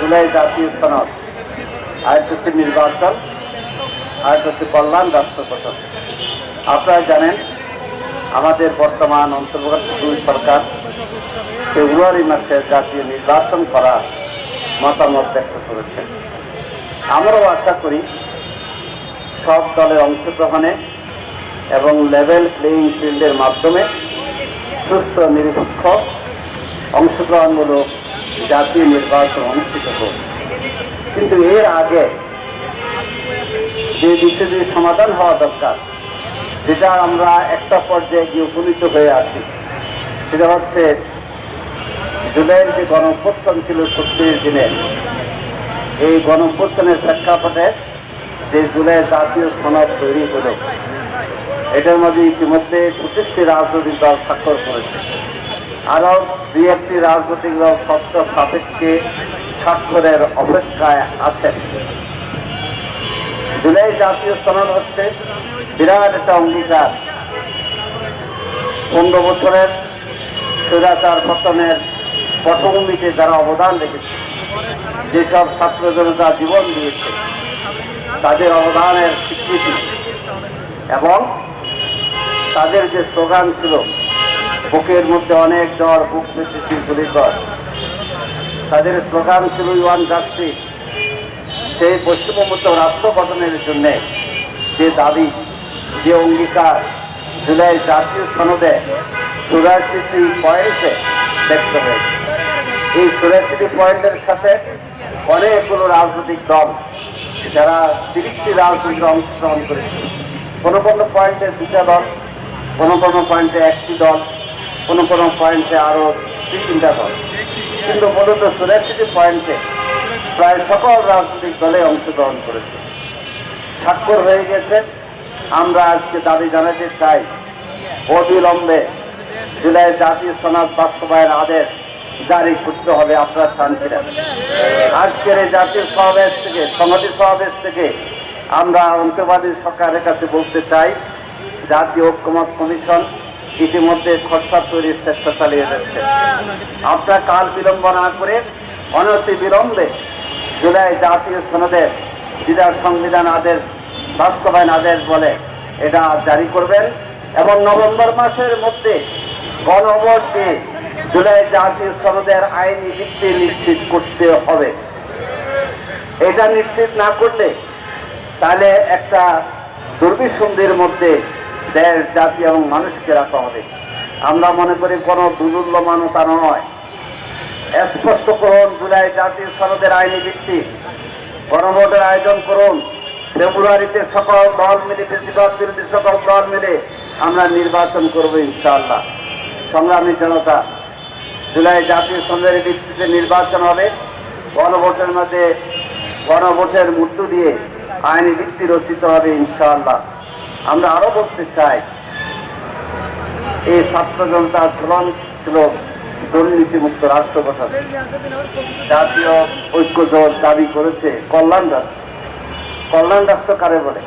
জুলাই জাতীয় সনদ, আরেকটা হচ্ছে নির্বাচন, আরেকটা হচ্ছে কল্যাণ রাষ্ট্র গঠন। আপনারা জানেন আমাদের বর্তমান অন্তর্বর্তী সরকার ফেব্রুয়ারি মাসে জাতীয় নির্বাচন করার মতামত ব্যক্ত করেছেন। আমরাও আশা করি সব দলের অংশগ্রহণে এবং লেভেল প্লেয়িং ফিল্ডের মাধ্যমে সুস্থ নিরপেক্ষ অংশগ্রহণমূলক জাতীয় নির্বাচন অনুষ্ঠিত হোক। কিন্তু এর আগে যে বিষয়টি সমাধান হওয়া দরকার, যেটা আমরা একটা পর্যায়ে গিয়ে উপনীত হয়ে আছি, সেটা হচ্ছে জুলাইয়ের যে গণঅভ্যুত্থান ছিল ৩৬ দিনের, এই গণঅভ্যুত্থানের প্রেক্ষাপটে যে জুলাই জাতীয় সনদ তৈরি হলো, এটার মধ্যে ইতিমধ্যে ২৫টি রাজনৈতিক দল স্বাক্ষর করেছে। আরও ২-১টি রাজনৈতিক দল শর্ত সাপেক্ষে স্বাক্ষরের অপেক্ষায় আছেন। জুলাই জাতীয় সনদ হচ্ছে বিরাট একটা অঙ্গীকার। ১৫ বছরের স্বৈরাচার পতনের পটভূমিতে যারা অবদান রেখেছে, যেসব ছাত্র জনতা জীবন দিয়েছে, তাদের অবদানের স্বীকৃতি এবং তাদের যে স্লোগান ছিল, বুকের মধ্যে অনেক জ্বর, বুক পেতেছি গুলি কর, তাদের স্লোগান ছিল ওয়ান জাস্টিস। সেই বৈষম্যমুক্ত রাষ্ট্র গঠনের জন্য যে দাবি, যে অঙ্গীকার জুলাই জাতীয় সনদে ৮৪টি পয়েন্টে ব্যক্ত হয়েছে। এই ৮৪টি পয়েন্টের সাথে অনেকগুলো রাজনৈতিক দল, যারা ৩০টি রাজনৈতিক অংশগ্রহণ করেছে, কোনো কোনো পয়েন্টে ২টা দল, কোনো কোনো পয়েন্টে ১টি দল, কোনো কোনো পয়েন্টে আরও ২-৩টা দল, কিন্তু মূলত ৮৪টি পয়েন্টে প্রায় সকল রাজনৈতিক দলে অংশগ্রহণ করেছে, স্বাক্ষর হয়ে গেছে। আমরা আজকে দাবি জানাতে চাই, অবিলম্বে জুলাই জাতীয় সনদ বাস্তবায়ন আদেশ জারি করতে হবে। আপনারা চান কিনা? আজকের এই জাতীয় সমাবেশ থেকে, সংহতি সমাবেশ থেকে আমরা অন্তর্বর্তী সরকারের কাছে বলতে চাই, জাতীয় ঐক্যমত্য কমিশন ইতিমধ্যে খসড়া তৈরির চেষ্টা চালিয়ে যাচ্ছে। আপনারা কাল বিলম্ব না করে অনতি বিলম্বে জুলাই জাতীয় সনদের যেটা সংবিধান আদেশ বাস্তবায়ন আদেশ বলে, এটা জারি করবেন এবং নভেম্বর মাসের মধ্যে গণভোট দিয়ে জুলাই জাতীয় সনদের আইনি ভিত্তি নিশ্চিত করতে হবে। এটা নিশ্চিত না করলে তাহলে একটা দুর্বিসন্ধির মধ্যে দেশ, জাতি এবং মানুষকে রাখা হবে। আমরা মনে করি কোনো দুর্মূল্যমানতা নয়, স্পষ্ট করুন জুলাই জাতীয় সনদের আইনি ভিত্তি, গণভোটের আয়োজন করুন। ফেব্রুয়ারিতে সকল দল মিলে, বেশিরভাগ বিরোধী সকল দল মিলে আমরা নির্বাচন করব ইনশাআল্লাহ। সংগ্রামী জনতা, জুলাই জাতীয় সনদের ভিত্তিতে নির্বাচন হবে। গণভোটের মধ্যে গণভোটের মধ্য দিয়ে আইনি ভিত্তি রচিত হবে ইনশাআল্লাহ। আমরা আরো বলতে চাই, এই ছাত্র জনতা আন্দোলন ছিল দুর্নীতিমুক্ত রাষ্ট্র গঠন। জাতীয় ঐক্য জোট দাবি করেছে কল্যাণ রাষ্ট্র। কল্যাণ রাষ্ট্র কারে বলে?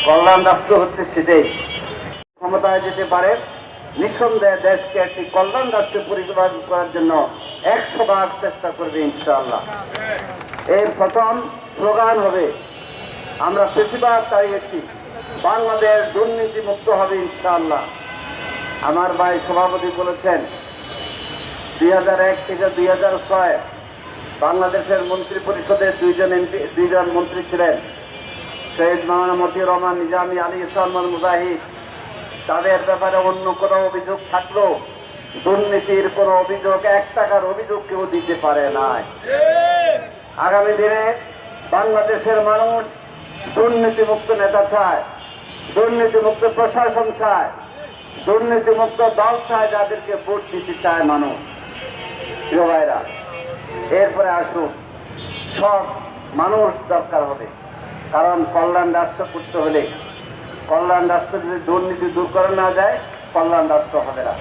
কল্যাণ রাষ্ট্র হচ্ছে সেটাই, ক্ষমতায় যেতে পারে, নিঃসন্দেহে দেশকে একটি কল্যাণ রাষ্ট্রে পরিচালনা করার জন্য ১০০ চেষ্টা করবে ইনশাআল্লাহ। এর প্রথম স্লোগান হবে, আমরা বেশিরভাগ দাঁড়িয়েছি, বাংলাদেশ দুর্নীতি মুক্ত হবে ইনশাআল্লাহ। আমার ভাই সভাপতি বলেছেন ২০০১ থেকে ২০০৬ বাংলাদেশের মন্ত্রী পরিষদের দুইজন মন্ত্রী ছিলেন, শহীদ মাওলানা মতিউর রহমান নিজামী, আলী ইসলাম মুজাহিদ। তাদের ব্যাপারে অন্য কোনো অভিযোগ থাকলেও দুর্নীতির কোনো অভিযোগ, ১ টাকার অভিযোগ কেউ দিতে পারে নাই। আগামী দিনে বাংলাদেশের মানুষ দুর্নীতিমুক্ত নেতা চায়, দুর্নীতিমুক্ত প্রশাসন চায়, দুর্নীতিমুক্ত দল চায়, যাদেরকে ভোট দিতে চায় মানুষ। প্রিয় ভাইরা, এরপরে আসুন, সব মানুষ দরকার হবে, কারণ কল্যাণ রাষ্ট্র করতে হলে, কল্যাণ রাষ্ট্র যদি দুর্নীতি দূর করা না যায়, কল্যাণ রাষ্ট্র হবে না।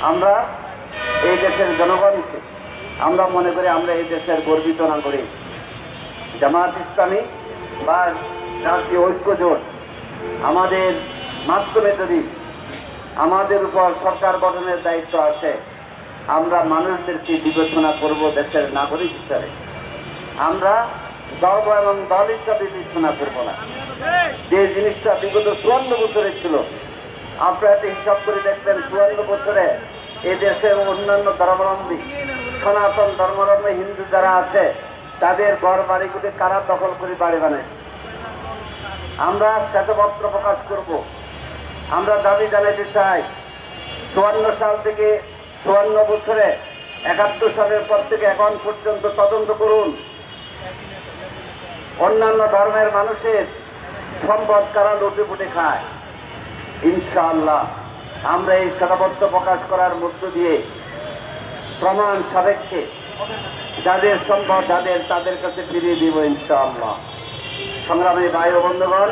আমরা এই দেশের জনগণকে, আমরা মনে করি আমরা এই দেশের গর্বিত নাগরিক। জামাত ইসলামী বা জাতীয় ঐক্য জোট আমাদের মাধ্যমে যদি আমাদের উপর সরকার গঠনের দায়িত্ব আসে, আমরা মানুষদেরকে বিবেচনা করব দেশের নাগরিক হিসাবে। আমরা ধর্ম এবং দল হিসাবে বিবেচনা করবো না। যে জিনিসটা বিগত 54 বছরে ছিল, আপনারা একটা হিসাব করে দেখবেন 54 বছরে এই দেশের অন্যান্য ধর্মাবলম্বী, সনাতন ধর্মাবলম্বী হিন্দু যারা আছে তাদের ঘর বাড়িগুলি কারা দখল করে বাড়ি বানায়। আমরা শ্বেতপত্র প্রকাশ করব। আমরা দাবি জানাতে চাই 54 সাল থেকে 54 বছরে 71 সালের পর থেকে এখন পর্যন্ত তদন্ত করুন। অন্যান্য ধর্মের মানুষের সম্পদ কারা লুটে পুটে খায়। ইনশাআল্লাহ আমরা এই শ্বেতপত্র প্রকাশ করার মধ্য দিয়ে প্রমাণ সাপেক্ষে যাদের সম্পদ তাদের কাছে ফিরিয়ে দিব ইনশাআল্লাহ। সংগ্রামী ভাই ও বন্ধুগণ,